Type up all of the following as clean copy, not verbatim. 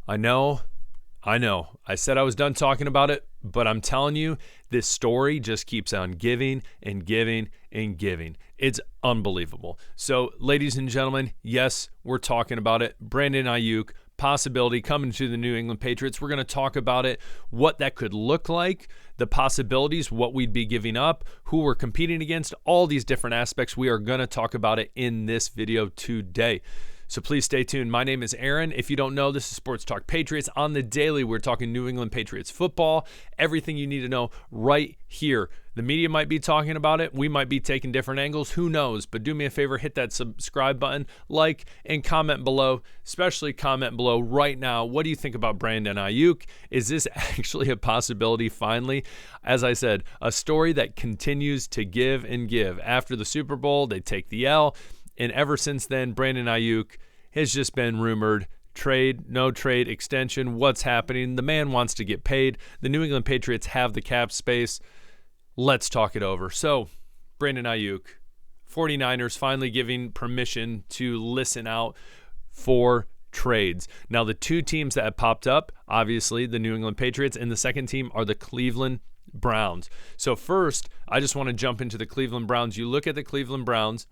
I know. I said I was done talking about it, but I'm telling you, this story just keeps on giving and giving and giving. It's unbelievable. So, ladies and gentlemen, yes, we're talking about it. Brandon Aiyuk, possibility coming to the New England Patriots. We're going to talk about it, what that could look like, the possibilities, what we'd be giving up, who we're competing against, all these different aspects. We are going to talk about it in this video today. So please stay tuned. My name is Aaron. If you don't know, this is Sports Talk Patriots. On the daily, we're talking New England Patriots football, everything you need to know right here. The media might be talking about it. We might be taking different angles. Who knows? But do me a favor, hit that subscribe button, like, and comment below, especially comment below right now. What do you think about Brandon Aiyuk? Is this actually a possibility finally? As I said, a story that continues to give and give. After the Super Bowl, they take the L. And ever since then, Brandon Aiyuk has just been rumored. Trade, no trade, extension, what's happening? The man wants to get paid. The New England Patriots have the cap space. Let's talk it over. So, Brandon Aiyuk, 49ers finally giving permission to listen out for trades. Now, the two teams that have popped up, obviously the New England Patriots, and the second team are the Cleveland Browns. So first, I just want to jump into the Cleveland Browns. You look at the Cleveland Browns,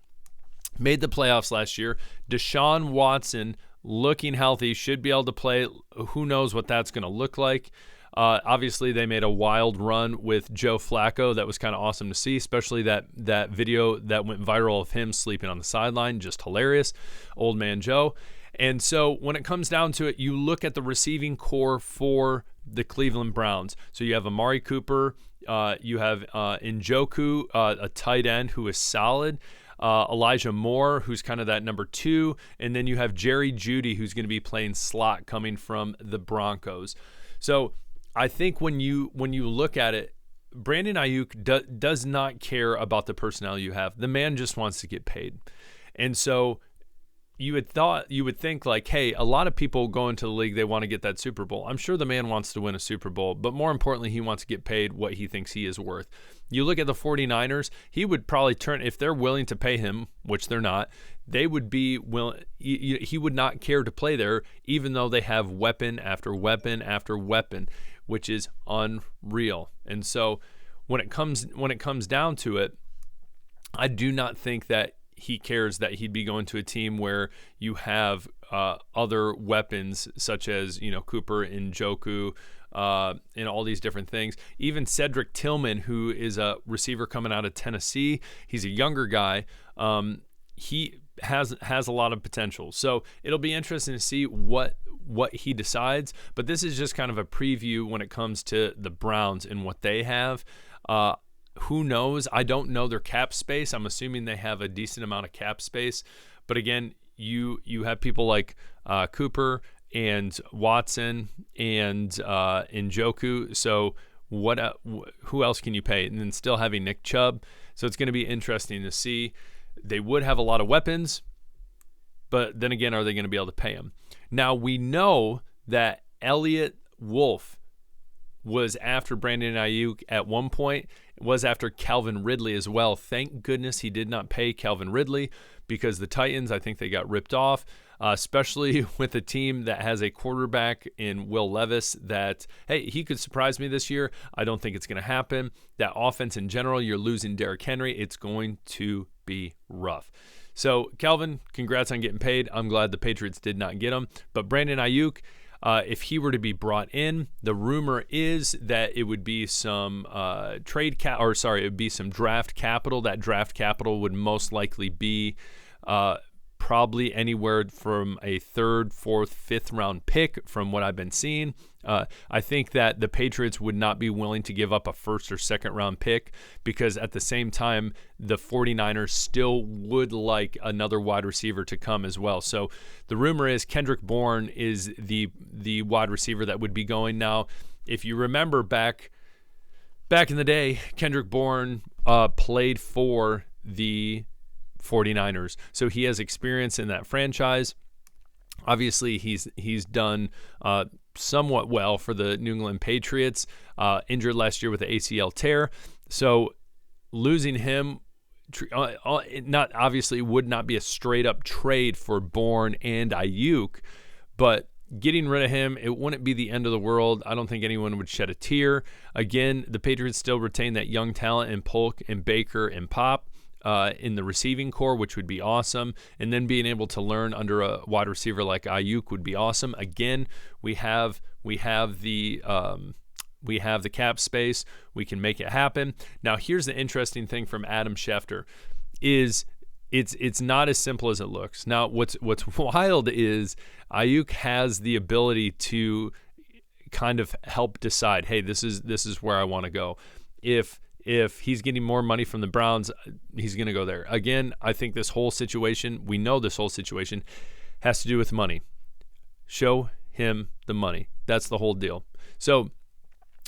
made the playoffs last year. Deshaun Watson looking healthy, should be able to play. Who knows what that's going to look like. Obviously, they made a wild run with Joe Flacco. That was kind of awesome to see, especially that video that went viral of him sleeping on the sideline. Just hilarious. Old man Joe. And so when it comes down to it, you look at the receiving core for the Cleveland Browns. So you have Amari Cooper. You have Njoku, a tight end who is solid. Elijah Moore, who's kind of that number two, and then you have Jerry Jeudy, who's going to be playing slot coming from the Broncos. So I think when you look at it, Brandon Aiyuk does not care about the personnel you have. The man just wants to get paid. And so you would think like, hey, a lot of people go into the league, they want to get that Super Bowl. I'm sure the man wants to win a Super Bowl, but more importantly, he wants to get paid what he thinks he is worth. You look at the 49ers, he would probably turn, if they're willing to pay him, which they're not, they would be willing, he would not care to play there, even though they have weapon after weapon after weapon, which is unreal. And so when it comes down to it, I do not think that he cares that he'd be going to a team where you have other weapons such as, Cooper, Njoku, and all these different things. Even Cedric Tillman, who is a receiver coming out of Tennessee, he's a younger guy. He has a lot of potential. So it'll be interesting to see what he decides. But this is just kind of a preview when it comes to the Browns and what they have. Who knows? I don't know their cap space. I'm assuming they have a decent amount of cap space. But again, you have people like Cooper and Watson and Njoku. So who else can you pay? And then still having Nick Chubb. So it's going to be interesting to see. They would have a lot of weapons, but then again, are they going to be able to pay them? Now, we know that Elliott Wolf was after Brandon Aiyuk at one point, was after Calvin Ridley as well. Thank goodness he did not pay Calvin Ridley, because the Titans, I think they got ripped off, especially with a team that has a quarterback in Will Levis that, hey, he could surprise me this year. I don't think it's going to happen. That offense in general, you're losing Derrick Henry. It's going to be rough. So, Calvin, congrats on getting paid. I'm glad the Patriots did not get him. But Brandon Aiyuk, if he were to be brought in, the rumor is that it would be some it would be some draft capital. That draft capital would most likely be probably anywhere from a third, fourth, fifth round pick from what I've been seeing. I think that the Patriots would not be willing to give up a first or second round pick, because at the same time, the 49ers still would like another wide receiver to come as well. So the rumor is Kendrick Bourne is the wide receiver that would be going. Now, if you remember back in the day, Kendrick Bourne played for the 49ers. So he has experience in that franchise. Obviously, he's done somewhat well for the New England Patriots, injured last year with the ACL tear. So losing him would not be a straight up trade for Bourne and Aiyuk, but getting rid of him, it wouldn't be the end of the world. I don't think anyone would shed a tear. Again, the Patriots still retain that young talent in Polk and Baker and Pop in the receiving core, which would be awesome. And then being able to learn under a wide receiver like Aiyuk would be awesome. Again, we have the cap space. We can make it happen. Now, here's the interesting thing from Adam Schefter is it's not as simple as it looks. Now, what's wild is Aiyuk has the ability to kind of help decide, hey, this is where I want to go. If he's getting more money from the Browns, he's going to go there. Again, I think we know this whole situation has to do with money. Show him the money. That's the whole deal. So,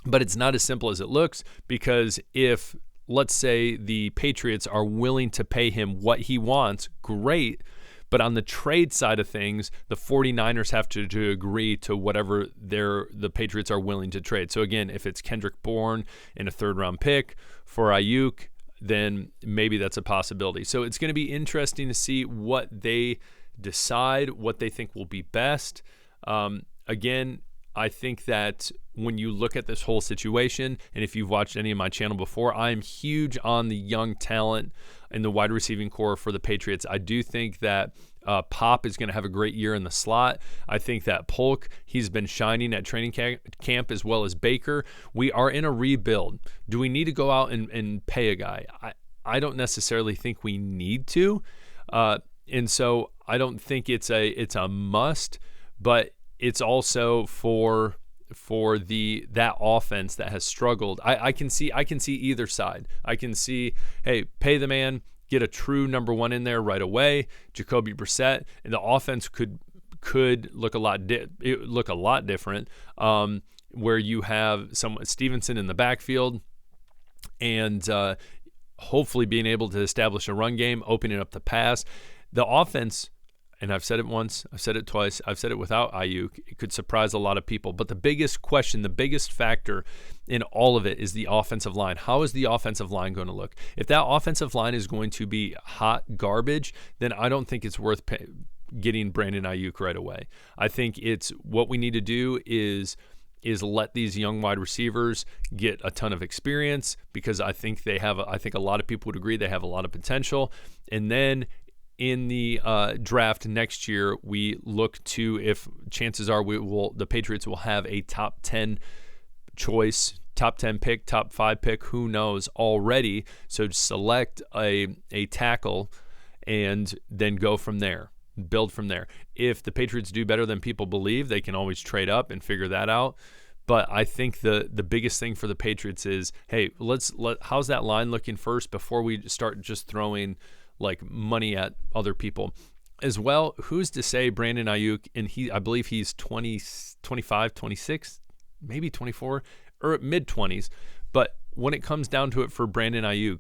but it's not as simple as it looks, because if, let's say, the Patriots are willing to pay him what he wants, great. But on the trade side of things, the 49ers have to agree to whatever the Patriots are willing to trade. So again, if it's Kendrick Bourne and a third-round pick for Aiyuk, then maybe that's a possibility. So it's going to be interesting to see what they decide, what they think will be best. Again, I think that when you look at this whole situation, and if you've watched any of my channel before, I'm huge on the young talent in the wide receiving core for the Patriots. I do think that Pop is going to have a great year in the slot. I think that Polk, he's been shining at training camp, as well as Baker. We are in a rebuild. Do we need to go out and pay a guy? I don't necessarily think we need to. And so I don't think it's a must, but it's also for that offense that has struggled. I can see either side. I can see, hey, pay the man, get a true number one in there right away, Jacoby Brissett, and the offense could look a lot different. Where you have Stevenson in the backfield, and hopefully being able to establish a run game, opening up the pass. The offense, and I've said it once, I've said it twice, I've said it without Aiyuk, it could surprise a lot of people. But the biggest question, the biggest factor in all of it is the offensive line. How is the offensive line going to look? If that offensive line is going to be hot garbage, then I don't think it's worth getting Brandon Aiyuk right away. I think it's what we need to do is let these young wide receivers get a ton of experience, because I think I think a lot of people would agree they have a lot of potential. And then in the draft next year, we look to, if chances are the Patriots will have a top 10 choice, top 10 pick, top 5 pick, who knows already. So select a tackle and then go from there, build from there. If the Patriots do better than people believe, they can always trade up and figure that out. But I think the biggest thing for the Patriots is, hey, how's that line looking first before we start just throwing like money at other people as well. Who's to say Brandon Aiyuk, and I believe he's 20, 25, 26, maybe 24, or mid-20s. But when it comes down to it for Brandon Aiyuk,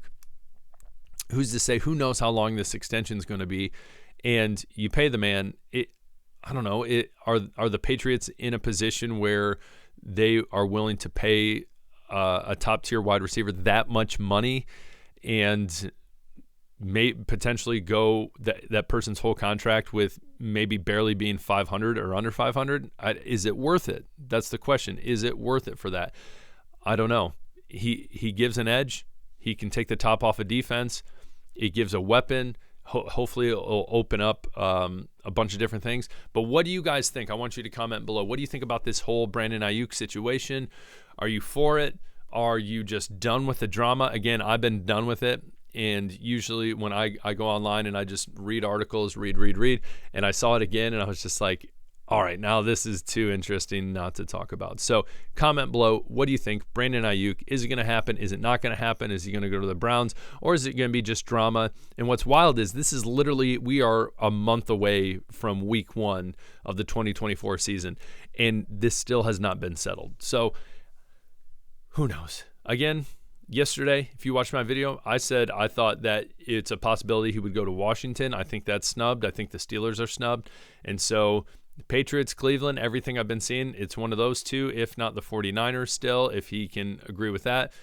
who's to say? Who knows how long this extension is going to be? And you pay the man. I don't know. Are the Patriots in a position where they are willing to pay a top-tier wide receiver that much money and may potentially go that person's whole contract with maybe barely being 500 or under 500? Is it worth it? That's the question. Is it worth it for that? I don't know. He gives an edge. He can take the top off of defense. It gives a weapon. Hopefully it'll open up a bunch of different things. But what do you guys think? I want you to comment below. What do you think about this whole Brandon Aiyuk situation? Are you for it? Are you just done with the drama? Again, I've been done with it. And usually when I go online and I just read articles, read, and I saw it again and I was just like, all right, now this is too interesting not to talk about. So comment below. What do you think? Brandon Aiyuk, is it going to happen? Is it not going to happen? Is he going to go to the Browns? Or is it going to be just drama? And what's wild is this is literally, we are a month away from week 1 of the 2024 season. And this still has not been settled. So who knows? Again, yesterday, if you watched my video, I said I thought that it's a possibility he would go to Washington. I think that's snubbed. I think the Steelers are snubbed. And so the Patriots, Cleveland, everything I've been seeing, it's one of those two, if not the 49ers still, if he can agree with that.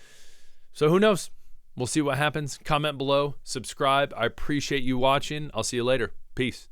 So who knows? We'll see what happens. Comment below. Subscribe. I appreciate you watching. I'll see you later. Peace.